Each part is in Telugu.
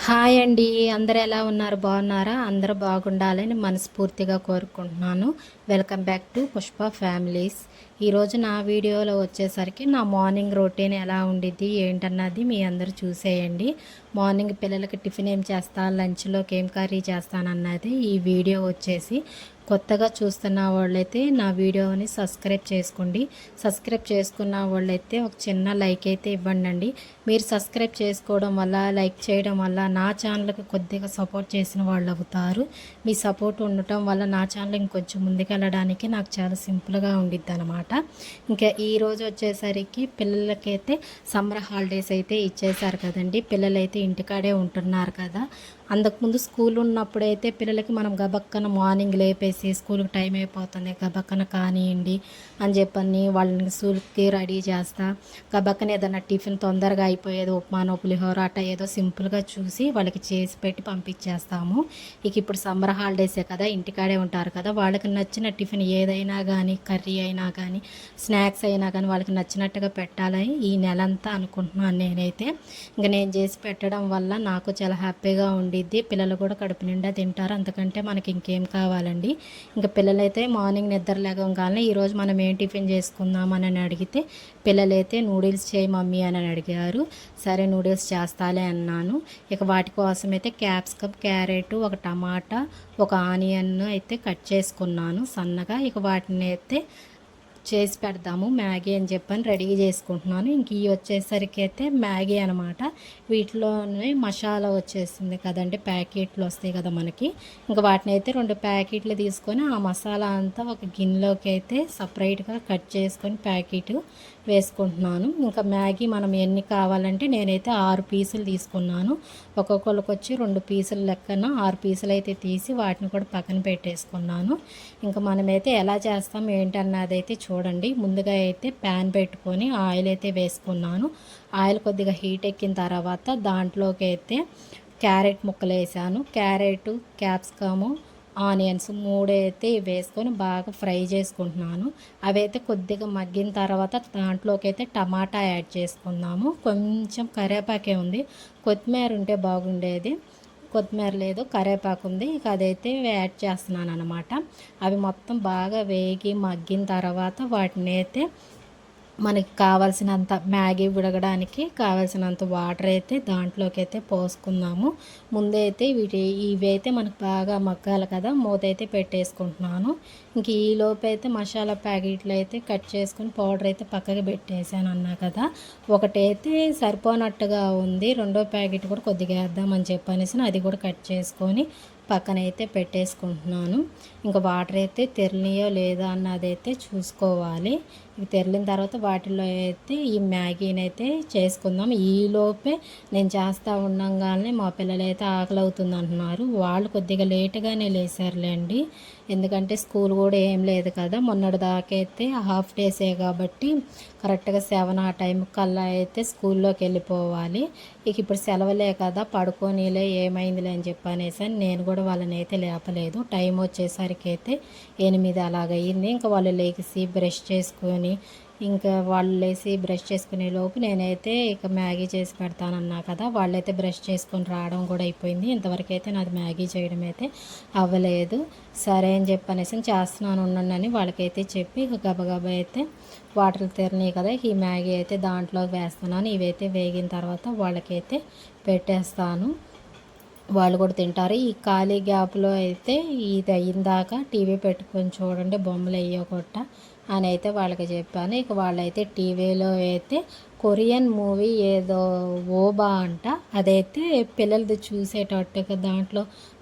హాయ్ అండి. అందరూ ఎలా ఉన్నారు? బాగున్నారా? అందరూ బాగుండాలని మనస్ఫూర్తిగా కోరుకుంటున్నాను. Welcome back to Pushpa families. ఈరోజు నా వీడియోలో వచ్చేసరికి నా మార్నింగ్ రొటీన్ ఎలా ఉండిద్ది ఏంటన్నది మీ అందరూ చూసేయండి. మార్నింగ్ పిల్లలకి టిఫిన్ ఏం చేస్తా, లంచ్లోకి ఏం కర్రీ చేస్తానన్నది ఈ వీడియో వచ్చేసి. కొత్తగా చూస్తున్న వాళ్ళైతే నా వీడియోని సబ్స్క్రైబ్ చేసుకోండి. సబ్స్క్రైబ్ చేసుకున్న వాళ్ళైతే ఒక చిన్న లైక్ అయితే ఇవ్వండి. మీరు సబ్స్క్రైబ్ చేసుకోవడం వల్ల, లైక్ చేయడం వల్ల నా ఛానల్కి కొద్దిగా సపోర్ట్ చేసిన వాళ్ళు అవుతారు. మీ సపోర్ట్ ఉండటం వల్ల నా ఛానల్ ఇంకొంచెం ముందుకెళ్ళడానికి నాకు చాలా సింపుల్గా ఉండిద్ది అనమాట. ఇంకా ఈరోజు వచ్చేసరికి పిల్లలకైతే సమ్మర్ హాలిడేస్ అయితే ఇచ్చేశారు కదండి. పిల్లలైతే ఇంటికాడే ఉంటున్నారు కదా. అంతకుముందు స్కూల్ ఉన్నప్పుడైతే పిల్లలకి మనం గబక్కన మార్నింగ్ లేపేసి స్కూల్కి టైం అయిపోతుంది గబక్కన కానివ్వండి అని చెప్పని వాళ్ళని స్కూల్కి రెడీ చేస్తా, గబక్కన ఏదైనా టిఫిన్ తొందరగా అయిపోయేది ఉప్మానో పులిహోర అట్ట ఏదో సింపుల్గా చూసి వాళ్ళకి చేసి పెట్టి పంపించేస్తాము. ఇప్పుడు సమ్మర్ హాలిడేసే కదా, ఇంటికాడే ఉంటారు కదా, వాళ్ళకి నచ్చిన టిఫిన్ ఏదైనా కానీ, కర్రీ అయినా కానీ, స్నాక్స్ అయినా కానీ వాళ్ళకి నచ్చినట్టుగా పెట్టాలని ఈ నెలంతా అనుకుంటున్నాను నేనైతే. ఇంకా నేను చేసి పెట్టడం వల్ల నాకు చాలా హ్యాపీగా ఉండిద్ది. పిల్లలు కూడా కడుపు నిండా తింటారు. అంతకంటే మనకి ఇంకేం కావాలండి. ఇంకా పిల్లలైతే మార్నింగ్ నిద్ర లేవగానే ఈరోజు మనం ఏం టిఫిన్ చేసుకుందామని అడిగితే పిల్లలైతే నూడిల్స్ చేయి మమ్మీ అని అడిగారు. సరే నూడిల్స్ చేస్తాలే అన్నాను. వాటి కోసం అయితే క్యాప్సికమ్, క్యారెట్, ఒక టమాటా, ఒక ఆనియన్ అయితే కట్ చేసుకున్నాను సన్నగా. వాటిని అయితే చేసి పెడదాము మ్యాగీ అని చెప్పని రెడీ చేసుకుంటున్నాను. ఇవి వచ్చేసరికి అయితే మ్యాగీ అనమాట. వీటిలోనే మసాలా వచ్చేసింది కదండి, ప్యాకెట్లు వస్తాయి కదా మనకి. వాటిని అయితే 2 ప్యాకెట్లు తీసుకొని ఆ మసాలా అంతా ఒక గిన్నెలోకి అయితే సపరేట్గా కట్ చేసుకొని ప్యాకెట్ వేసుకుంటున్నాను. మ్యాగీ మనం ఎన్ని కావాలంటే నేనైతే 6 పీసులు తీసుకున్నాను. ఒక్కొక్కరికి వచ్చి 2 పీసులు లెక్కన 6 పీసులు అయితే తీసి వాటిని కూడా పక్కన పెట్టేసుకున్నాను. మనమైతే ఎలా చేస్తాం ఏంటన్నది అయితే చూడండి. ముందుగా అయితే ప్యాన్ పెట్టుకొని ఆయిల్ అయితే వేసుకున్నాను. ఆయిల్ కొద్దిగా హీట్ ఎక్కిన తర్వాత దాంట్లోకి అయితే క్యారెట్ ముక్కలు వేసాను. క్యారెట్, క్యాప్సికము, ఆనియన్స్ 3 అయితే వేసుకొని బాగా ఫ్రై చేసుకుంటున్నాను. అవి అయితే కొద్దిగా మగ్గిన తర్వాత దాంట్లోకి అయితే టమాటా యాడ్ చేసుకుందాము. కొంచెం కరివేపాకే ఉంది, కొత్తిమీర ఉంటే బాగుండేది. కొత్తిమీర లేదు, కరివేపాకు ఉంది. అదైతే యాడ్ చేస్తున్నాను అనమాట. అవి మొత్తం బాగా వేగి మగ్గిన తర్వాత వాటిని అయితే మనకి కావాల్సినంత మ్యాగీ ఉడకడానికి కావాల్సినంత వాటర్ అయితే దాంట్లోకి అయితే పోసుకుందాము. ముందైతే ఇవైతే మనకు బాగా మగ్గాలి కదా, మూత అయితే పెట్టేసుకుంటున్నాను. ఈలోపు అయితే మసాలా ప్యాకెట్లు అయితే కట్ చేసుకుని పౌడర్ అయితే పక్కకి పెట్టేసాను అన్నా కదా. ఒకటైతే సరిపోనట్టుగా ఉంది, రెండో ప్యాకెట్ కూడా కొద్దిగా వేద్దామని చెప్పనేసి అది కూడా కట్ చేసుకొని పక్కనైతే పెట్టేసుకుంటున్నాను. వాటర్ అయితే తెరలియో లేదా అన్నదైతే చూసుకోవాలి. తెరిలిన తర్వాత వాటిలో అయితే ఈ మ్యాగీని అయితే చేసుకుందాం. ఈలోపే నేను చేస్తూ ఉండగానే మా పిల్లలైతే ఆకలి అవుతుంది అంటున్నారు. వాళ్ళు కొద్దిగా లేటుగానే లేసారులేండి, ఎందుకంటే స్కూల్ కూడా ఏం లేదు కదా. మొన్నటి దాకా అయితే హాఫ్ డేసే కాబట్టి కరెక్ట్గా 7 ఆ టైం కల్లా అయితే స్కూల్లోకి వెళ్ళిపోవాలి. ఇప్పుడు సెలవులే కదా, పడుకోనిలే ఏమైందిలే అని చెప్పనేసి నేను కూడా వాళ్ళని అయితే లేపలేదు. టైం వచ్చేసరికి అయితే 8 అలాగయింది. వాళ్ళు లేచి బ్రష్ చేసుకొని వాళ్ళు లేచి బ్రష్ చేసుకునే లోపు నేనైతే మ్యాగీ చేసి పెడతానన్నా కదా. వాళ్ళైతే బ్రష్ చేసుకొని రావడం కూడా అయిపోయింది. ఇంతవరకు అయితే నాది మ్యాగీ చేయడం అయితే అవ్వలేదు. సరే అని చెప్పనేసి చేస్తున్నాను ఉండండి వాళ్ళకైతే చెప్పి గబగబా అయితే వాటర్ తెరినాయి కదా, ఈ మ్యాగీ అయితే దాంట్లో వేస్తున్నాను. ఇవైతే వేగిన తర్వాత వాళ్ళకైతే పెట్టేస్తాను, వాళ్ళు కూడా తింటారు. ఈ ఖాళీ గ్యాప్లో అయితే ఇది అయిందాక టీవీ పెట్టుకొని చూడండి, బొమ్మలు వేయకొట్ట అని అయితే వాళ్ళకి చెప్పాను. వాళ్ళైతే టీవీలో అయితే కొరియన్ మూవీ ఏదో ఓబా అంట, అదైతే పిల్లలది చూసేటట్టుగా దాంట్లో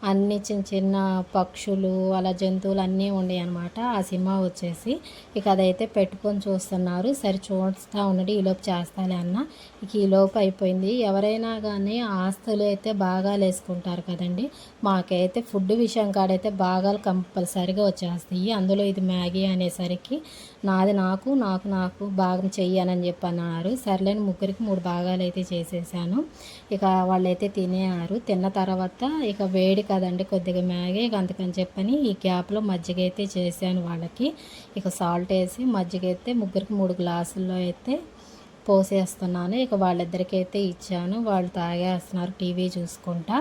అన్ని చిన్న చిన్న పక్షులు అలా జంతువులు అన్నీ ఉన్నాయి అనమాట. ఆ సినిమా వచ్చేసి అదైతే పెట్టుకొని చూస్తున్నారు. సరే చూస్తూ ఉండండి, ఈలోపు చేస్తాలే అన్న. ఈలోపు అయిపోయింది. ఎవరైనా కానీ ఆస్తులు అయితే భాగాలు వేసుకుంటారు కదండి. మాకైతే ఫుడ్ విషయం కాడైతే భాగాలు కంపల్సరీగా వచ్చేస్తాయి. అందులో ఇది మ్యాగీ అనేసరికి నాది నాకు నాకు నాకు భాగం చెయ్యనని చెప్పి అన్నారు. సర్లేని ముగ్గురికి 3 భాగాలు అయితే చేసేసాను. వాళ్ళైతే తినేయారు. తిన్న తర్వాత వేడి కదండి కొద్దిగా మ్యాగీ, అందుకని చెప్పని ఈ గ్యాప్లో మజ్జిగ అయితే చేశాను వాళ్ళకి. సాల్ట్ వేసి మజ్జిగ అయితే ముగ్గురికి 3 గ్లాసుల్లో అయితే పోసేస్తున్నాను. ఇక వాళ్ళిద్దరికైతే ఇచ్చాను. వాళ్ళు తాగేస్తున్నారు టీవీ చూసుకుంటా.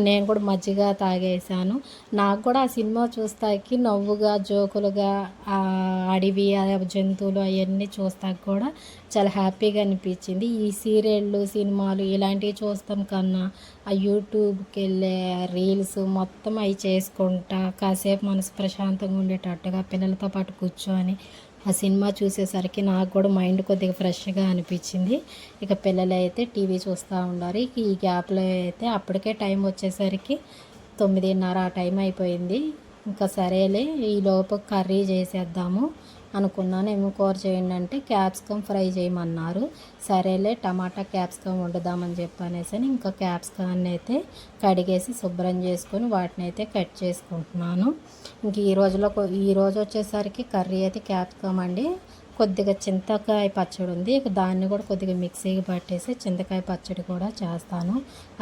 నేను కూడా మజ్జిగ తాగేసాను. నాకు కూడా ఆ సినిమా చూస్తాకి నవ్వుగా, జోకులుగా అడవి జంతువులు అవన్నీ చూస్తాక కూడా చాలా హ్యాపీగా అనిపించింది. ఈ సీరియళ్ళు, సినిమాలు ఇలాంటివి చూస్తాం కన్నా ఆ యూట్యూబ్కి వెళ్ళే రీల్స్ మొత్తం అవి చేసుకుంటా కాసేపు మనసు ప్రశాంతంగా ఉండేటట్టుగా పిల్లలతో పాటు కూర్చొని ఆ సినిమా చూసేసరికి నాకు కూడా మైండ్ కొద్దిగా ఫ్రెష్గా అనిపించింది. ఇక పిల్లలు అయితే టీవీ చూస్తూ ఉన్నారు. ఈ గ్యాప్లో అయితే అప్పటికే టైం వచ్చేసరికి 9:30 ఆ టైం అయిపోయింది. ఇంకా సరేలే ఈలోపు కర్రీ చేసేద్దాము అనుకున్నాను. ఏమో కూర చేయండి అంటే క్యాప్సికమ్ ఫ్రై చేయమన్నారు. సరేలే టమాటా క్యాప్సికమ్ వండుదామని చెప్పనేసి ఇంకా క్యాప్సికాన్ని అయితే కడిగేసి శుభ్రం చేసుకొని వాటిని అయితే కట్ చేసుకుంటున్నాను. ఇంక ఈరోజు వచ్చేసరికి కర్రీ అయితే క్యాప్సికమ్ అండి. కొద్దిగా చింతకాయ పచ్చడి ఉంది. ఇక దాన్ని కూడా కొద్దిగా మిక్సీకి పట్టేసి చింతకాయ పచ్చడి కూడా చేస్తాను.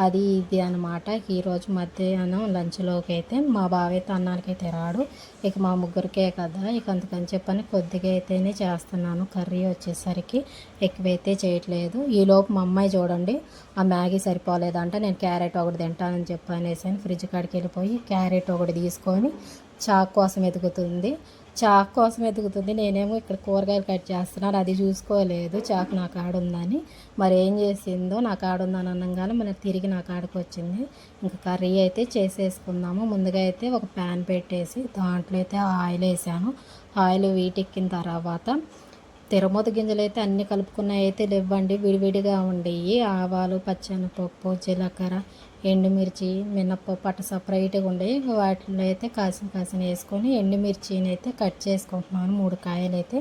అది ఇది అనమాట. ఈరోజు మధ్యాహ్నం లంచ్లోకి అయితే మా బావ అయితే అన్నానికైతే రాడు. ఇక మా ముగ్గురికే కదా, ఇక అందుకని చెప్పని కొద్దిగా అయితేనే చేస్తున్నాను. కర్రీ వచ్చేసరికి ఎక్కువైతే చేయట్లేదు. ఈలోపు మా అమ్మాయి చూడండి ఆ మ్యాగీ సరిపోలేదంట. నేను క్యారెట్ ఒకటి తింటానని చెప్పనేసి ఫ్రిడ్జ్ కాడికి వెళ్ళిపోయి క్యారెట్ ఒకటి తీసుకొని చాకు కోసం ఎదుగుతుంది. నేనేమో ఇక్కడ కూరగాయలు కట్ చేస్తున్నాను. అది చూసుకోలేదు చాకు నా కాడ ఉందని. మరి ఏం చేసిందో నా కాడ ఉందని అనగానే మరి తిరిగి నా కాడకు వచ్చింది. ఇంకా కర్రీ అయితే చేసేసుకుందాము. ముందుగా అయితే ఒక ప్యాన్ పెట్టేసి దాంట్లో అయితే ఆయిల్ వేసాను. ఆయిల్ వీటెక్కిన తర్వాత తిరమూత గింజలు అయితే అన్నీ కలుపుకున్నాయి అయితే లేవండి, విడివిడిగా ఉండేవి. ఆవాలు, పచ్చెనపప్పు, జీలకర్ర, ఎండుమిర్చి, మినప్పప్పు అట్లా సపరేట్గా ఉండేవి. వాటిలో అయితే కాసిన వేసుకొని ఎండుమిర్చిని అయితే కట్ చేసుకుంటున్నాను 3 కాయలు అయితే.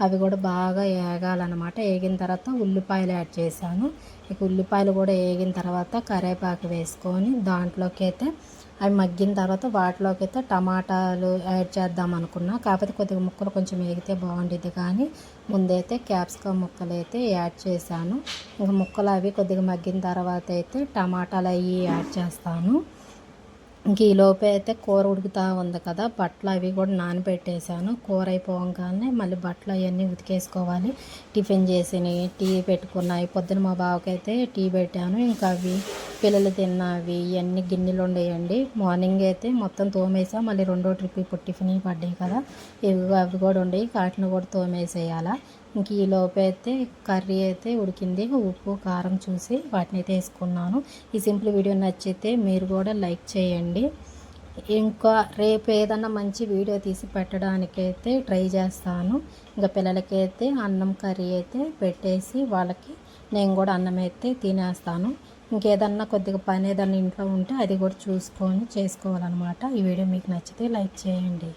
అవి కూడా బాగా వేగాలన్నమాట. వేగిన తర్వాత ఉల్లిపాయలు యాడ్ చేశాను. ఇక ఉల్లిపాయలు కూడా వేగిన తర్వాత కరివేపాకు వేసుకొని దాంట్లోకి అయితే అవి మగ్గిన తర్వాత వాటిలోకి అయితే టమాటాలు యాడ్ చేద్దాం అనుకున్నా. కాకపోతే కొద్దిగా ముక్కలు కొంచెం వేగితే బాగుండేది కానీ ముందైతే క్యాప్సికమ్ ముక్కలు అయితే యాడ్ చేశాను. ఇంకా ముక్కలు అవి కొద్దిగా మగ్గిన తర్వాత అయితే టమాటాలు అవి యాడ్ చేస్తాను. ఇంక ఈలోపే అయితే కూర ఉడుకుతూ ఉంది కదా, బట్టలు అవి కూడా నానబెట్టేశాను. కూర అయిపోగానే మళ్ళీ బట్టలు అవన్నీ ఉతికేసుకోవాలి. టిఫిన్ చేసినవి, టీ పెట్టుకున్నాయి. పొద్దున మా బావకైతే టీ పెట్టాను. ఇంకా అవి పిల్లలు తిన్నవి ఇవన్నీ గిన్నెలు ఉండేయండి. మార్నింగ్ అయితే మొత్తం తోమేసా. మళ్ళీ రెండో ట్రిప్ ఇప్పుడు టిఫిన్ పడ్డాయి కదా, అవి కూడా ఉండేవి. వాటిని కూడా తోమేసేయాలా. ఇంక ఈ లోపు అయితే కర్రీ అయితే ఉడికింది. ఉప్పు కారం చూసి వాటిని అయితే వేసుకున్నాను. ఈ సింపుల్ వీడియో నచ్చితే మీరు కూడా లైక్ చేయండి. ఇంకా రేపు ఏదన్నా మంచి వీడియో తీసి పెట్టడానికైతే ట్రై చేస్తాను. ఇంకా పిల్లలకైతే అన్నం కర్రీ అయితే పెట్టేసి వాళ్ళకి నేను కూడా అన్నం అయితే తినేస్తాను. ఇంకేదన్నా కొద్దిగా పని ఏదన్నా ఇంట్లో ఉంటే అది కూడా చూసుకొని చేసుకోవాలన్నమాట. ఈ వీడియో మీకు నచ్చితే లైక్ చేయండి.